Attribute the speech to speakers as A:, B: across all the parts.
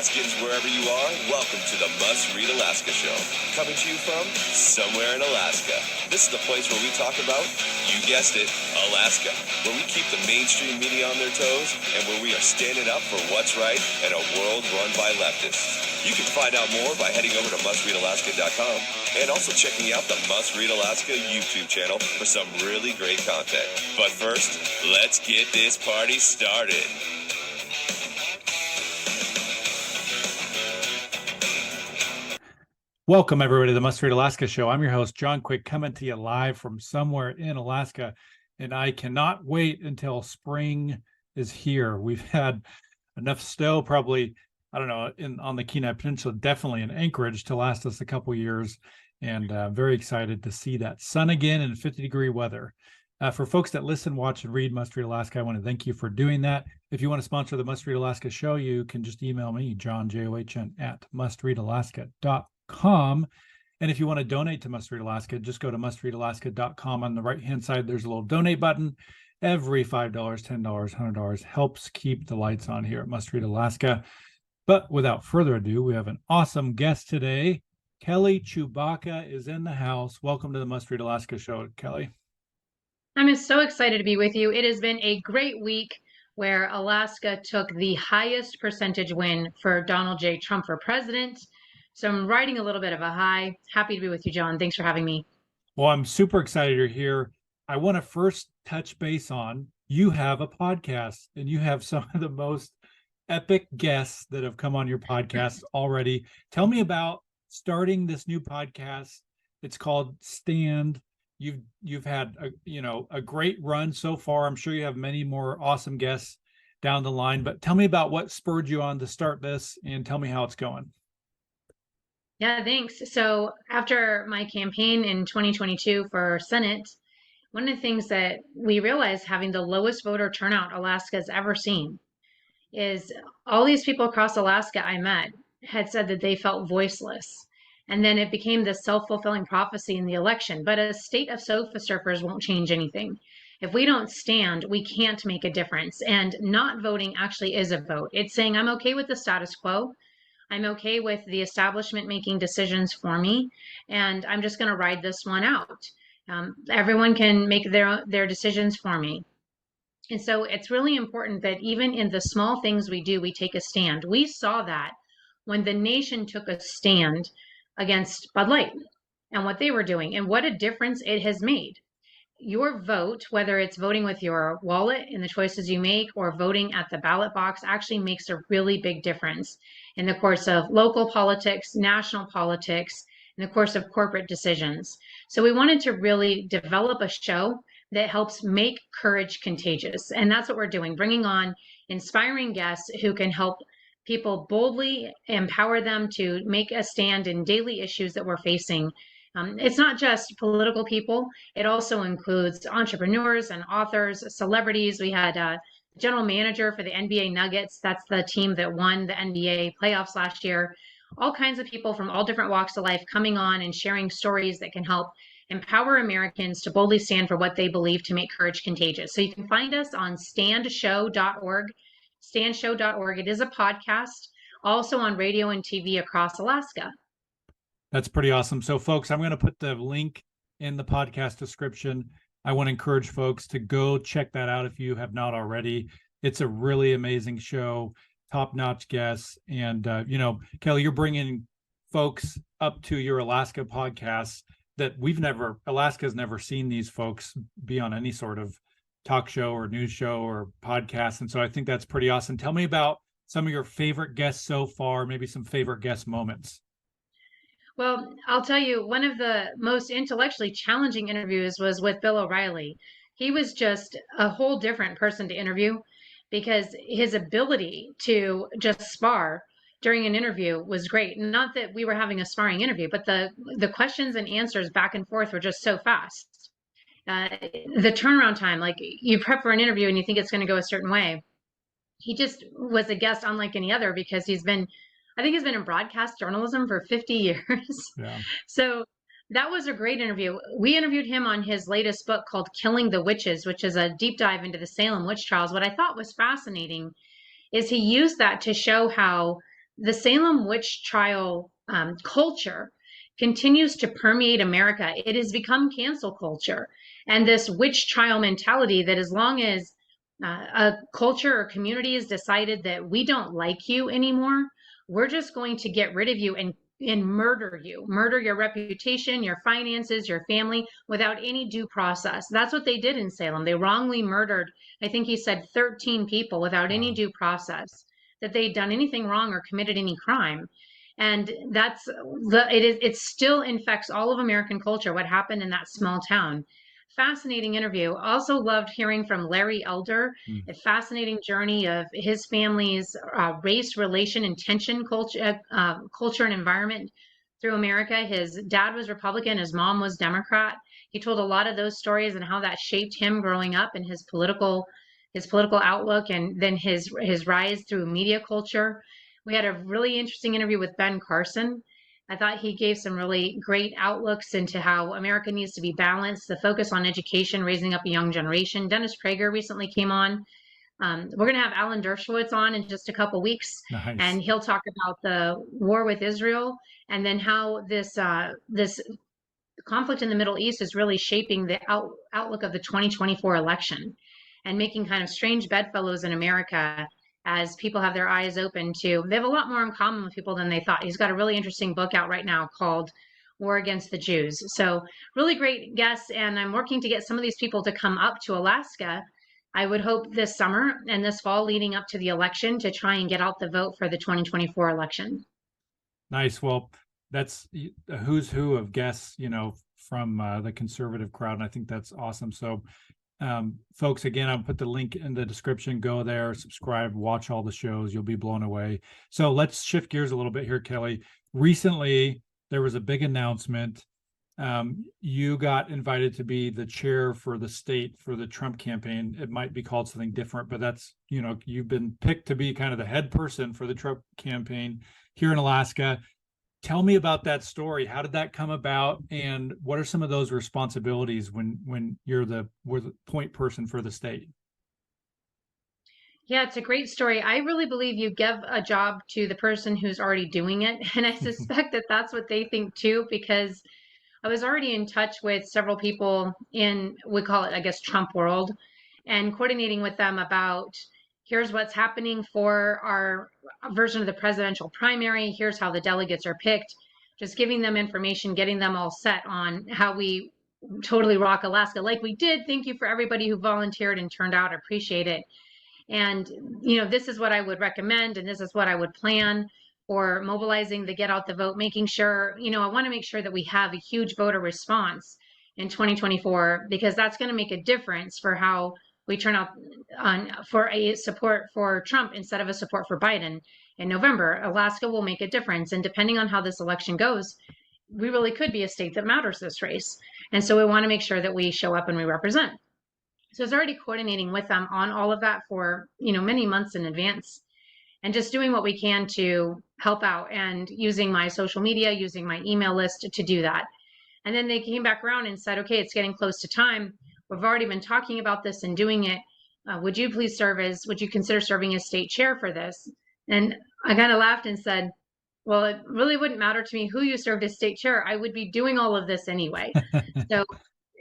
A: Alaskans, wherever you are, welcome to the Must Read Alaska Show. Coming to you from somewhere in Alaska. This is the place where we talk about, you guessed it, Alaska. Where we keep the mainstream media on their toes and where we are standing up for what's right in a world run by leftists. You can find out more by heading over to mustreadalaska.com and also checking out the Must Read Alaska YouTube channel for some really great content. But first, let's get this party started.
B: Welcome, everybody, to the Must Read Alaska Show. I'm your host, John Quick, coming to you live from somewhere in Alaska, and I cannot wait until spring is here. We've had enough snow, probably, I don't know, on the Kenai Peninsula, definitely in Anchorage, to last us a couple years, and very excited to see that sun again in 50-degree weather. For folks that listen, watch, and read Must Read Alaska, I want to thank you for doing that. If you want to sponsor the Must Read Alaska Show, you can just email me, John, John, at mustreadalaska.com. And if you want to donate to Must Read Alaska, just go to mustreadalaska.com. On the right-hand side, there's a little donate button. Every $5, $10, $100 helps keep the lights on here at Must Read Alaska. But without further ado, we have an awesome guest today. Kelly Tshibaka is in the house. Welcome to the Must Read Alaska Show, Kelly.
C: I'm so excited to be with you. It has been a great week where Alaska took the highest percentage win for Donald J. Trump for president. So I'm riding a little bit of a high. Happy to be with you, John. Thanks for having me.
B: Well, I'm super excited you're here. I want to first touch base on, you have a podcast and you have some of the most epic guests that have come on your podcast already. Tell me about starting this new podcast. It's called Stand. You've had a great run so far. I'm sure you have many more awesome guests down the line, but tell me about what spurred you on to start this and tell me how it's going.
C: Yeah, thanks. So after my campaign in 2022 for Senate, one of the things that we realized, having the lowest voter turnout Alaska's ever seen, is all these people across Alaska I met had said that they felt voiceless. And then it became this self-fulfilling prophecy in the election. But a state of sofa surfers won't change anything. If we don't stand, we can't make a difference. And not voting actually is a vote. It's saying, I'm okay with the status quo. I'm okay with the establishment making decisions for me. And I'm just going to ride this one out. Everyone can make their decisions for me. And so it's really important that even in the small things we do, we take a stand. We saw that when the nation took a stand against Bud Light and what they were doing and what a difference it has made. Your vote, whether it's voting with your wallet in the choices you make or voting at the ballot box, actually makes a really big difference in the course of local politics, national politics, in the course of corporate decisions. So we wanted to really develop a show that helps make courage contagious. And that's what we're doing, bringing on inspiring guests who can help people boldly empower them to make a stand in daily issues that we're facing. It's not just political people. It also includes entrepreneurs and authors, celebrities. We had a general manager for the NBA Nuggets. That's the team that won the NBA playoffs last year. All kinds of people from all different walks of life coming on and sharing stories that can help empower Americans to boldly stand for what they believe to make courage contagious. So you can find us on standshow.org, standshow.org. It is a podcast, also on radio and TV across Alaska.
B: That's pretty awesome. So folks, I'm going to put the link in the podcast description. I want to encourage folks to go check that out if you have not already. It's a really amazing show, top-notch guests. And, Kelly, you're bringing folks up to your Alaska podcasts that Alaska's never seen these folks be on any sort of talk show or news show or podcast. And so I think that's pretty awesome. Tell me about some of your favorite guests so far, maybe some favorite guest moments.
C: Well, I'll tell you, one of the most intellectually challenging interviews was with Bill O'Reilly. He was just a whole different person to interview because his ability to just spar during an interview was great. Not that we were having a sparring interview, but the questions and answers back and forth were just so fast. The turnaround time, like you prep for an interview and you think it's going to go a certain way. He just was a guest unlike any other because he's been in broadcast journalism for 50 years.
B: Yeah.
C: So that was a great interview. We interviewed him on his latest book called Killing the Witches, which is a deep dive into the Salem witch trials. What I thought was fascinating is he used that to show how the Salem witch trial culture continues to permeate America. It has become cancel culture. And this witch trial mentality that as long as a culture or community has decided that we don't like you anymore, we're just going to get rid of you and murder you, murder your reputation, your finances, your family without any due process. That's what they did in Salem. They wrongly murdered, I think he said 13 people without any due process, that they'd done anything wrong or committed any crime. And it still infects all of American culture, what happened in that small town. Fascinating interview. Also loved hearing from Larry Elder, a fascinating journey of his family's race relation and tension culture and environment through America. His dad was Republican, his mom was Democrat. He told a lot of those stories and how that shaped him growing up and his political outlook, and then his rise through media culture. We had a really interesting interview with Ben Carson. I thought he gave some really great outlooks into how America needs to be balanced, the focus on education, raising up a young generation. Dennis Prager recently came on. We're going to have Alan Dershowitz on in just a couple weeks,
B: Nice.
C: and he'll talk about the war with Israel and then how this conflict in the Middle East is really shaping the outlook of the 2024 election and making kind of strange bedfellows in America as people have their eyes open to, they have a lot more in common with people than they thought. He's got a really interesting book out right now called War Against the Jews. So really great guests. And I'm working to get some of these people to come up to Alaska. I would hope this summer and this fall leading up to the election to try and get out the vote for the 2024 election.
B: Nice. Well, that's a who's who of guests, from the conservative crowd. And I think that's awesome. So folks, again, I'll put the link in the description. Go there, subscribe, watch all the shows. You'll be blown away. So let's shift gears a little bit here, Kelly. Recently, there was a big announcement. You got invited to be the chair for the state for the Trump campaign. It might be called something different, but that's, you've been picked to be kind of the head person for the Trump campaign here in Alaska. Tell me about that story. How did that come about? And what are some of those responsibilities when you're the point person for the state?
C: Yeah, it's a great story. I really believe you give a job to the person who's already doing it. And I suspect that that's what they think too, because I was already in touch with several people in, we call it, I guess, Trump world, and coordinating with them about here's what's happening for our version of the presidential primary. Here's how the delegates are picked. Just giving them information, getting them all set on how we totally rock Alaska like we did. Thank you for everybody who volunteered and turned out. Appreciate it. And, this is what I would recommend, and this is what I would plan for mobilizing the get out the vote, making sure, I want to make sure that we have a huge voter response in 2024, because that's going to make a difference for how we turn out for a support for Trump instead of a support for Biden in November. Alaska will make a difference. And depending on how this election goes, we really could be a state that matters this race. And so we want to make sure that we show up and we represent. So I was already coordinating with them on all of that for, many months in advance, and just doing what we can to help out and using my social media, using my email list to do that. And then they came back around and said, okay, it's getting close to time. We've already been talking about this and doing it. Would you consider serving as state chair for this? And I kind of laughed and said, well, it really wouldn't matter to me who you served as state chair. I would be doing all of this anyway. So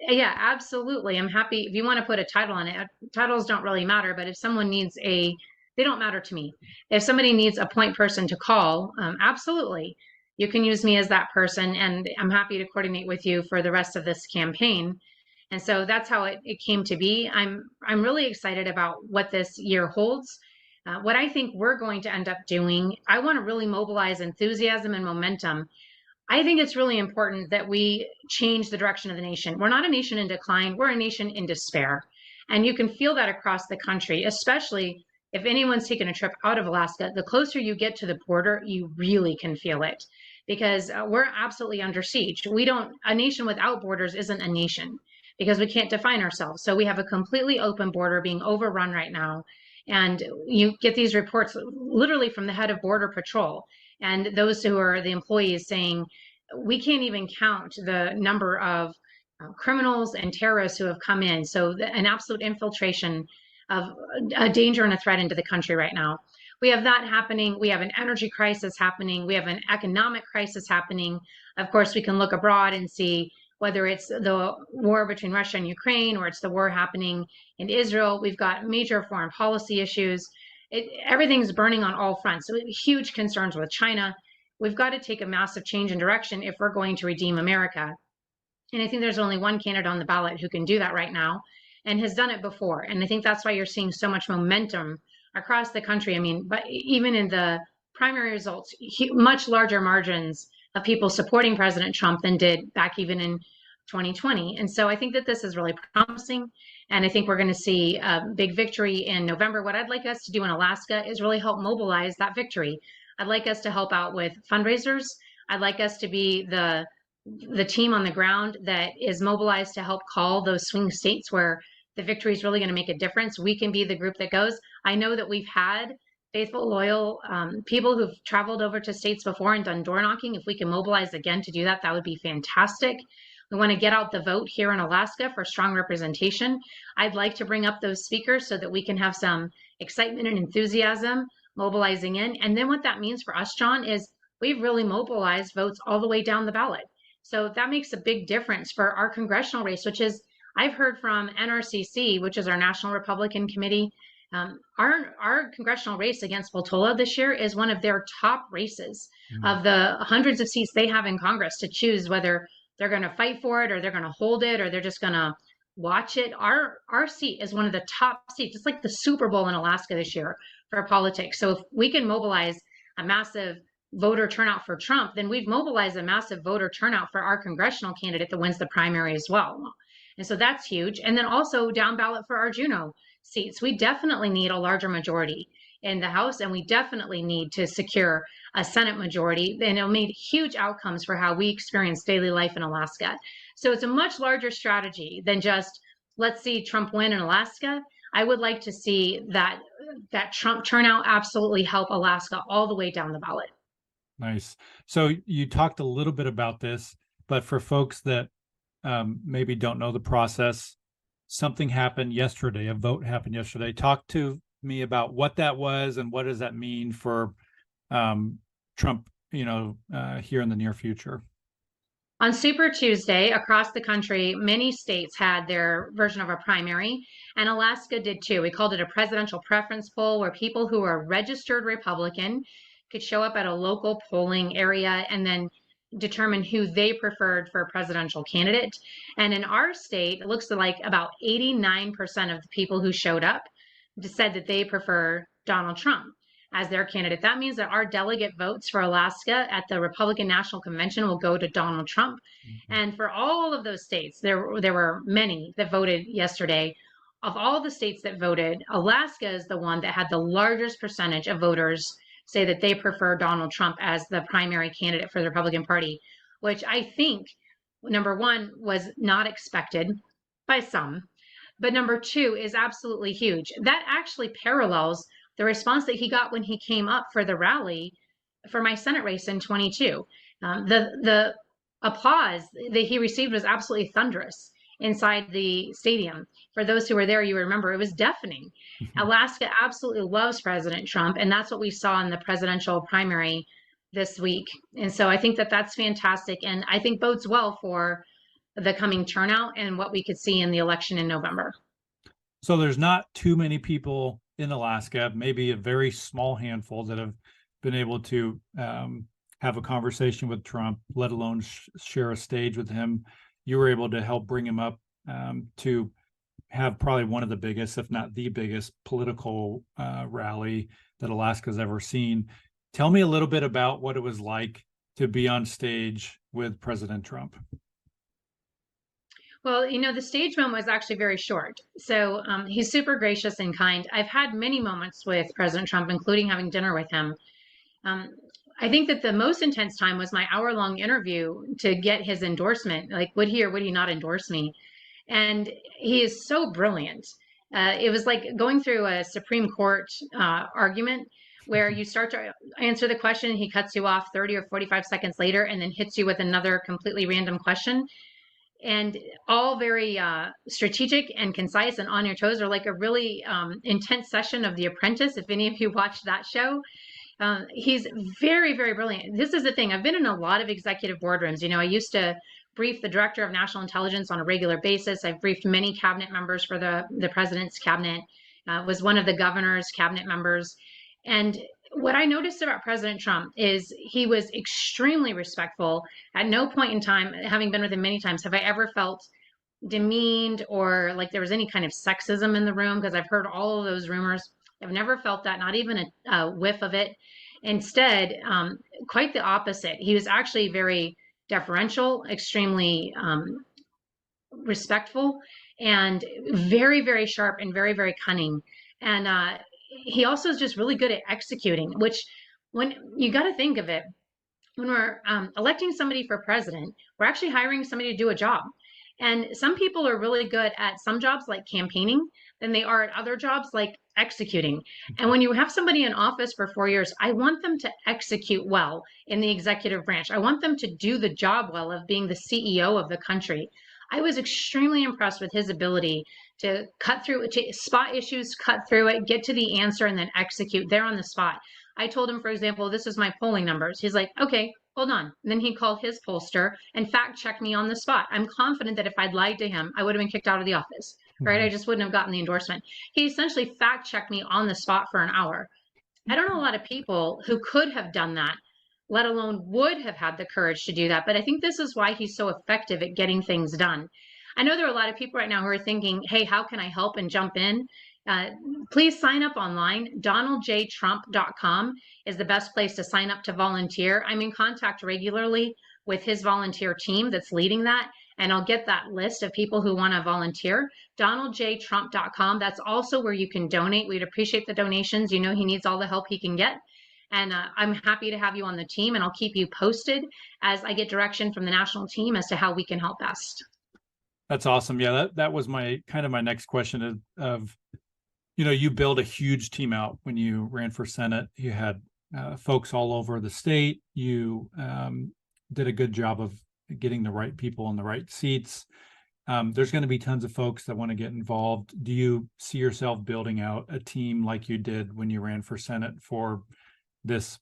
C: yeah, absolutely. I'm happy if you want to put a title on it. Titles don't really matter, but if someone needs they don't matter to me. If somebody needs a point person to call, absolutely. You can use me as that person, and I'm happy to coordinate with you for the rest of this campaign. And so that's how it came to be. I'm really excited about what this year holds. What I think we're going to end up doing, I want to really mobilize enthusiasm and momentum. I think it's really important that we change the direction of the nation. We're not a nation in decline. We're a nation in despair. And you can feel that across the country, especially if anyone's taken a trip out of Alaska. The closer you get to the border, you really can feel it, because we're absolutely under siege. A nation without borders isn't a nation, because we can't define ourselves. So we have a completely open border being overrun right now. And you get these reports literally from the head of Border Patrol and those who are the employees saying, we can't even count the number of criminals and terrorists who have come in. So an absolute infiltration of a danger and a threat into the country right now. we have that happening. We have an energy crisis happening. We have an economic crisis happening. Of course, we can look abroad and see whether it's the war between Russia and Ukraine or it's the war happening in Israel. We've got major foreign policy issues. Everything's burning on all fronts. So huge concerns with China. We've got to take a massive change in direction if we're going to redeem America. And I think there's only one candidate on the ballot who can do that right now and has done it before. And I think that's why you're seeing so much momentum across the country. I mean, but even in the primary results, much larger margins of people supporting President Trump than did back even in 2020. And so I think that this is really promising. And I think we're going to see a big victory in November. What I'd like us to do in Alaska is really help mobilize that victory. I'd like us to help out with fundraisers. I'd like us to be the team on the ground that is mobilized to help call those swing states where the victory is really going to make a difference. We can be the group that goes. I know that we've had faithful, loyal people who've traveled over to states before and done door knocking. If we can mobilize again to do that, that would be fantastic. We want to get out the vote here in Alaska for strong representation. I'd like to bring up those speakers so that we can have some excitement and enthusiasm mobilizing in. And then what that means for us, John, is we've really mobilized votes all the way down the ballot. So that makes a big difference for our congressional race, which is, I've heard from NRCC, which is our National Republican Committee. Our congressional race against Voltola this year is one of their top races of the hundreds of seats they have in Congress to choose whether they're going to fight for it or they're going to hold it or they're just going to watch it. Our seat is one of the top seats. It's like the Super Bowl in Alaska this year for politics. So if we can mobilize a massive voter turnout for Trump, then we've mobilized a massive voter turnout for our congressional candidate that wins the primary as well. And so that's huge. And then also down ballot for our Juneau seats. We definitely need a larger majority in the House, and we definitely need to secure a Senate majority. And it'll make huge outcomes for how we experience daily life in Alaska. So it's a much larger strategy than just, let's see Trump win in Alaska. I would like to see that Trump turnout absolutely help Alaska all the way down the ballot.
B: Nice. So you talked a little bit about this, but for folks that maybe don't know the process, something happened yesterday, a vote happened yesterday. Talk to me about what that was and what does that mean for Trump, here in the near future.
C: On Super Tuesday, across the country, many states had their version of a primary, and Alaska did too. We called it a presidential preference poll, where people who are registered Republican could show up at a local polling area and then determine who they preferred for a presidential candidate. And in our state, it looks like about 89% of the people who showed up said that they prefer Donald Trump as their candidate. That means that our delegate votes for Alaska at the Republican National Convention will go to Donald Trump. Mm-hmm. And for all of those states, there were many that voted yesterday. Of all the states that voted, Alaska is the one that had the largest percentage of voters say that they prefer Donald Trump as the primary candidate for the Republican Party, which I think, number one, was not expected by some, but number two is absolutely huge. That actually parallels the response that he got when he came up for the rally for my Senate race in 22. The applause that he received was absolutely thunderous inside the stadium. For those who were there, you remember it was deafening. Mm-hmm. Alaska absolutely loves President Trump, and that's what we saw in the presidential primary this week. And so I think that that's fantastic, and I think bodes well for the coming turnout and what we could see in the election in November.
B: So there's not too many people in Alaska, maybe a very small handful that have been able to have a conversation with Trump, let alone share a stage with him. You were able to help bring him up to have probably one of the biggest, if not the biggest, political rally that Alaska's ever seen. Tell me a little bit about what it was like to be on stage with President Trump.
C: Well, the stage moment was actually very short. So he's super gracious and kind. I've had many moments with President Trump, including having dinner with him. I think that the most intense time was my hour-long interview to get his endorsement. Like, would he or would he not endorse me? And he is so brilliant. It was like going through a Supreme Court argument where you start to answer the question, he cuts you off 30 or 45 seconds later and then hits you with another completely random question. and all very strategic and concise and on your toes, or like a really intense session of The Apprentice. If any of you watched that show, he's very, very brilliant. This is the thing. I've been in a lot of executive boardrooms. I used to brief the director of national intelligence on a regular basis. I've briefed many cabinet members for the president's cabinet, was one of the governor's cabinet members. And what I noticed about President Trump is he was extremely respectful. At no point in time, having been with him many times, have I ever felt demeaned or like there was any kind of sexism in the room, because I've heard all of those rumors. I've never felt that, not even a whiff of it. Instead, quite the opposite. He was actually very deferential, extremely respectful, and very, very sharp and very, very cunning. And he also is just really good at executing, which, when you got to think of it, when we're electing somebody for president, we're actually hiring somebody to do a job. And some people are really good at some jobs like campaigning than they are at other jobs like executing. And when you have somebody in office for 4 years, I want them to execute well in the executive branch. I want them to do the job well of being the CEO of the country. I was extremely impressed with his ability to cut through, to spot issues, cut through it, get to the answer, and then execute there on the spot. I told him, for example, this is my polling numbers. He's like, okay, hold on. And then he called his pollster and fact checked me on the spot. I'm confident that if I'd lied to him, I would have been kicked out of the office, right? I just wouldn't have gotten the endorsement. He essentially fact checked me on the spot for an hour. I don't know a lot of people who could have done that, let alone would have had the courage to do that. But I think this is why he's so effective at getting things done. I know there are a lot of people right now who are thinking, hey, how can I help and jump in? Please sign up online. DonaldJTrump.com is the best place to sign up to volunteer. I'm in contact regularly with his volunteer team that's leading that, and I'll get that list of people who want to volunteer. DonaldJTrump.com. That's also where you can donate. We'd appreciate the donations. He needs all the help he can get. And I'm happy to have you on the team, and I'll keep you posted as I get direction from the national team as to how we can help best.
B: That's awesome. Yeah, that was my next question of you build a huge team out when you ran for Senate. You had folks all over the state. You did a good job of getting the right people in the right seats. There's going to be tons of folks that want to get involved. Do you see yourself building out a team like you did when you ran for Senate for this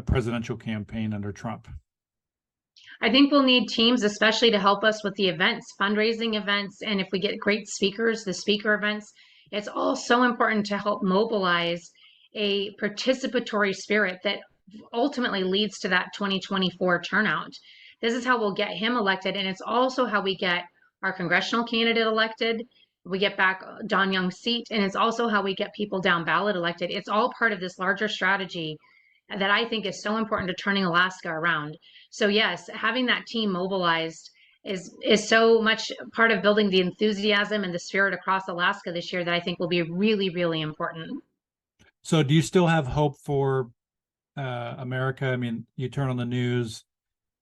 B: presidential campaign under Trump?
C: I think we'll need teams, especially to help us with the events, fundraising events, and if we get great speakers, the speaker events. It's all so important to help mobilize a participatory spirit that ultimately leads to that 2024 turnout. This is how we'll get him elected, and it's also how we get our congressional candidate elected. We get back Don Young's seat, and it's also how we get people down ballot elected. It's all part of this larger strategy that I think is so important to turning Alaska around. So yes, having that team mobilized is so much part of building the enthusiasm and the spirit across Alaska this year that I think will be really, really important.
B: So do you still have hope for America? I mean, you turn on the news,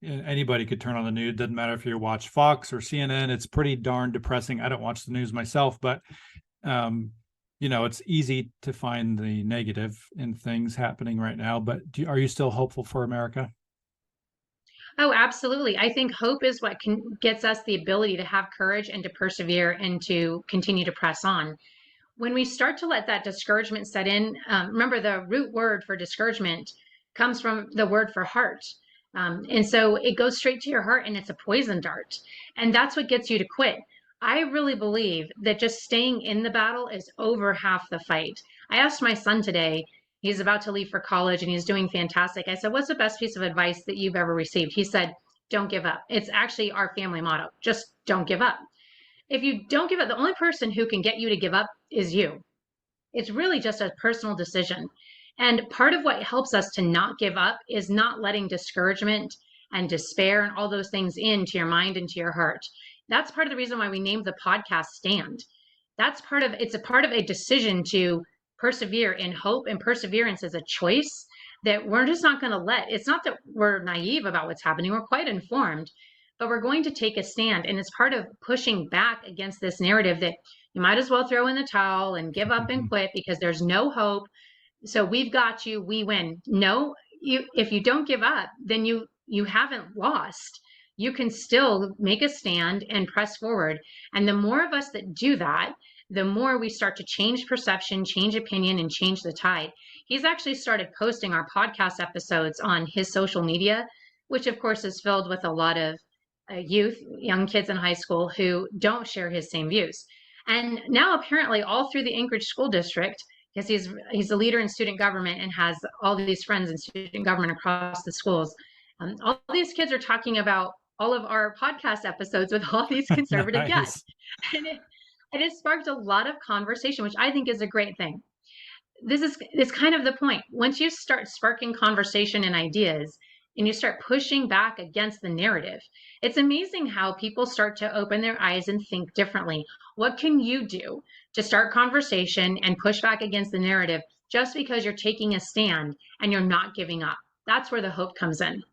B: anybody could turn on the news. Doesn't matter if you watch Fox or CNN. It's pretty darn depressing. I don't watch the news myself, but it's easy to find the negative in things happening right now. But are you still hopeful for America?
C: Oh, absolutely. I think hope is what gets us the ability to have courage and to persevere and to continue to press on. When we start to let that discouragement set in, remember the root word for discouragement comes from the word for heart. And so it goes straight to your heart, and it's a poison dart. And that's what gets you to quit. I really believe that just staying in the battle is over half the fight. I asked my son today, he's about to leave for college and he's doing fantastic. I said, what's the best piece of advice that you've ever received? He said, don't give up. It's actually our family motto. Just don't give up. If you don't give up, the only person who can get you to give up is you. It's really just a personal decision. And part of what helps us to not give up is not letting discouragement and despair and all those things into your mind and to your heart. That's part of the reason why we named the podcast Stand. It's a part of a decision to persevere in hope, and perseverance is a choice that we're just not going to let. It's not that we're naive about what's happening. We're quite informed, but we're going to take a stand. And it's part of pushing back against this narrative that you might as well throw in the towel and give up and quit because there's no hope. So we've got you, we win. No, if you don't give up, then you haven't lost. you can still make a stand and press forward. And the more of us that do that, the more we start to change perception, change opinion, and change the tide. He's actually started posting our podcast episodes on his social media, which of course is filled with a lot of youth, young kids in high school who don't share his same views. And now apparently all through the Anchorage School District, because he's a leader in student government and has all these friends in student government across the schools. All these kids are talking about all of our podcast episodes with all these conservative
B: Nice.
C: guests. And it sparked a lot of conversation, which I think is a great thing. It's kind of the point. Once you start sparking conversation and ideas, and you start pushing back against the narrative, it's amazing how people start to open their eyes and think differently. What can you do to start conversation and push back against the narrative just because you're taking a stand and you're not giving up? That's where the hope comes in.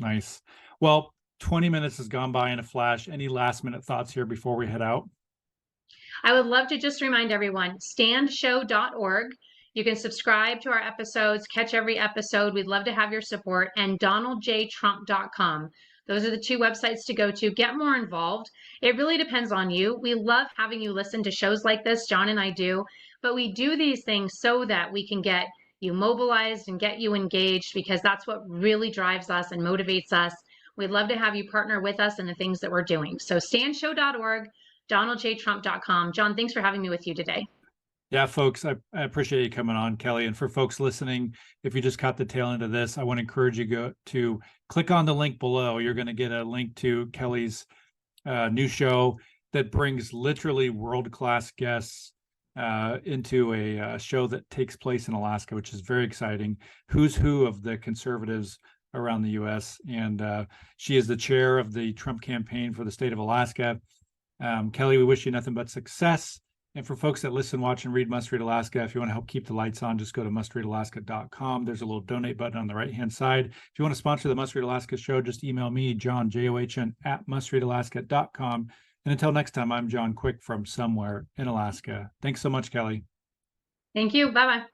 B: Nice. Well, 20 minutes has gone by in a flash. Any last minute thoughts here before we head out?
C: I would love to just remind everyone, standshow.org. You can subscribe to our episodes, catch every episode. We'd love to have your support. And donaldjtrump.com. Those are the two websites to go to. Get more involved. It really depends on you. We love having you listen to shows like this. John and I do. But we do these things so that we can get you mobilized and get you engaged, because that's what really drives us and motivates us. We'd love to have you partner with us in the things that we're doing. So standshow.org, donaldjtrump.com. John, thanks for having me with you today.
B: Yeah, folks, I appreciate you coming on, Kelly. And for folks listening, if you just caught the tail end of this, I want to encourage you to click on the link below. You're going to get a link to Kelly's new show that brings literally world-class guests into a show that takes place in Alaska, which is very exciting. Who's who of the conservatives around the U.S. And she is the chair of the Trump campaign for the state of Alaska. Kelly, we wish you nothing but success. And for folks that listen, watch, and read Must Read Alaska, if you want to help keep the lights on, just go to mustreadalaska.com. There's a little donate button on the right-hand side. If you want to sponsor the Must Read Alaska show, just email me, John, John, at mustreadalaska.com. And until next time, I'm John Quick from somewhere in Alaska. Thanks so much, Kelly.
C: Thank you. Bye-bye.